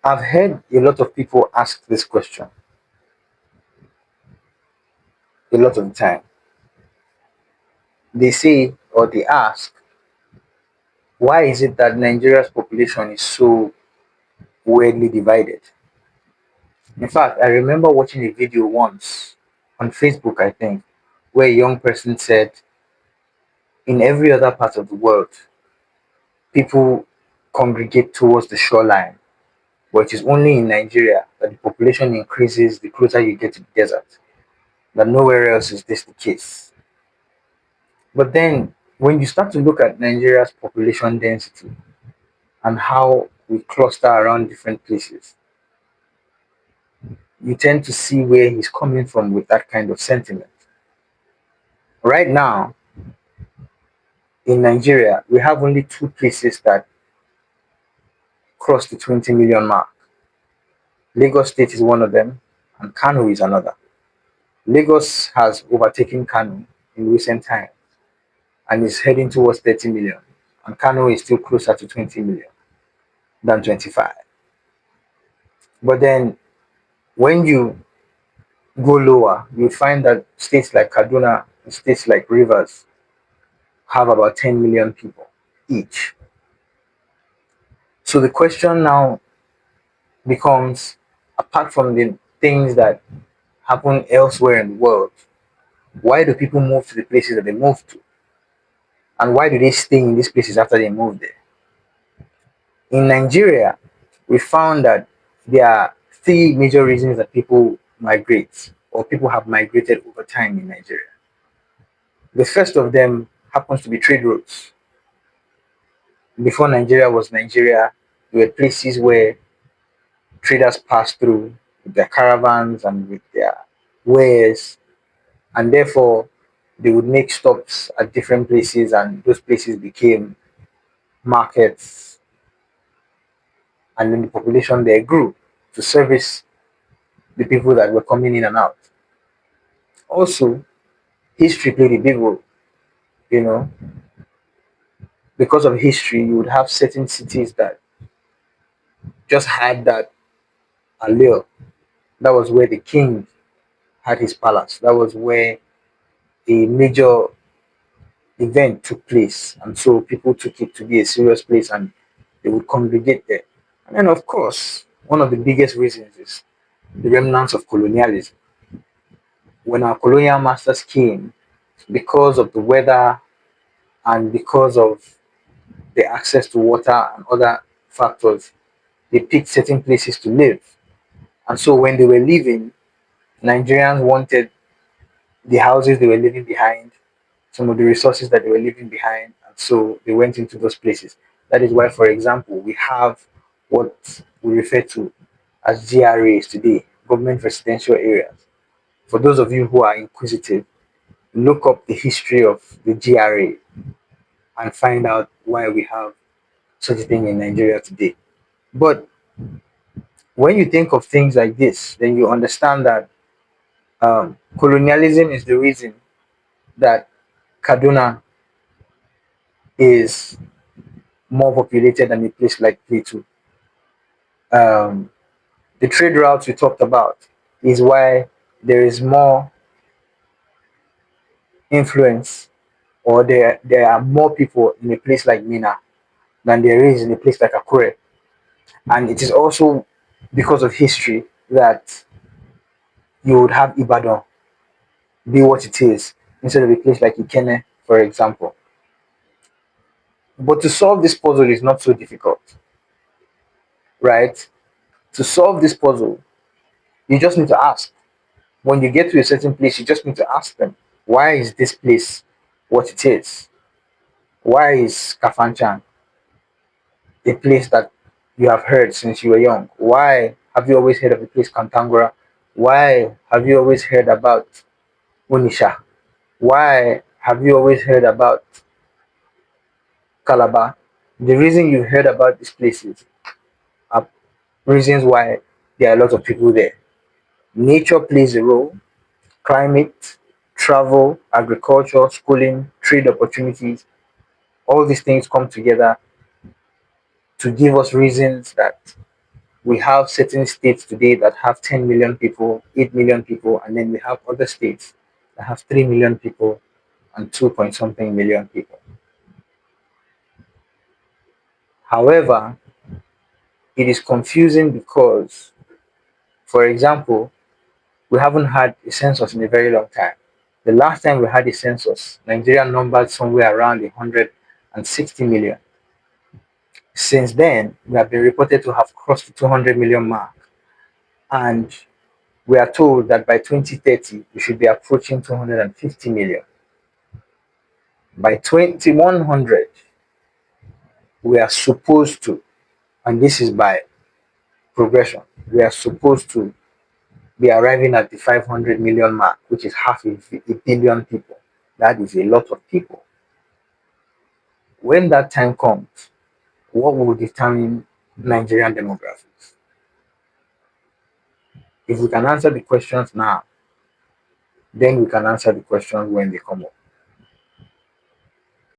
I've heard a lot of people ask this question a lot of the time. They say or they ask, why is it that Nigeria's population is so weirdly divided? In fact, I remember watching a video once on Facebook, I think, where a young person said, in every other part of the world, people congregate towards the shoreline, but it is only in Nigeria that the population increases the closer you get to the desert. That nowhere else is this the case. But then, when you start to look at Nigeria's population density and how we cluster around different places, you tend to see where he's coming from with that kind of sentiment. Right now, in Nigeria, we have only two places that cross the 20 million mark. Lagos State is one of them, and Kano is another. Lagos has overtaken Kano in recent times and is heading towards 30 million, and Kano is still closer to 20 million than 25. But then when you go lower, you find that states like Kaduna and states like Rivers have about 10 million people each. So the question now becomes, apart from the things that happen elsewhere in the world, why do people move to the places that they move to? And why do they stay in these places after they move there? In Nigeria, we found that there are three major reasons that people migrate or people have migrated over time in Nigeria. The first of them happens to be trade routes. Before Nigeria was Nigeria, there were places where traders passed through with their caravans and with their wares, and therefore they would make stops at different places, and those places became markets, and then the population there grew to service the people that were coming in and out. Also, history played a big role, you know, because of history, you would have certain cities that just had that allure. That was where the king had his palace. That was where a major event took place. And so people took it to be a serious place and they would congregate there. And then, of course, one of the biggest reasons is the remnants of colonialism. When our colonial masters came, because of the weather and because of the access to water and other factors, they picked certain places to live. And so when they were leaving, Nigerians wanted the houses they were leaving behind, some of the resources that they were leaving behind, and so they went into those places. That is why, for example, we have what we refer to as GRAs today, government residential areas. For those of you who are inquisitive, look up the history of the GRA and find out why we have such a thing in Nigeria today. But when you think of things like this, then you understand that colonialism is the reason that Kaduna is more populated than a place like Plateau. Um, the trade routes we talked about is why there is more influence, or there are more people in a place like Mina than there is in a place like Akure. And it is also because of history that you would have Ibadan be what it is instead of a place like Ikene, for example. But to solve this puzzle is not so difficult, right? To solve this puzzle, you just need to ask. When you get to a certain place, you just need to ask them, why is this place what it is? Why is Kafanchan a place that you have heard since you were young? Why have you always heard of the place Kantangura? Why have you always heard about Unisha? Why have you always heard about Calabar? The reason you heard about these places are reasons why there are a lot of people there. Nature plays a role, climate, travel, agriculture, schooling, trade opportunities, all these things come together to give us reasons that We have certain states today that have 10 million people, 8 million people, and then we have other states that have 3 million people and 2 point something million people. However, it is confusing because, for example, we haven't had a census in a very long time. The last time we had a census, Nigeria numbered somewhere around 160 million. Since then, we have been reported to have crossed the 200 million mark, and we are told that by 2030, we should be approaching 250 million. By 2100, we are supposed to, and this is by progression, we are supposed to be arriving at the 500 million mark, which is half a billion people. That is a lot of people. When that time comes, what will determine Nigerian demographics? If we can answer the questions now, then we can answer the questions when they come up.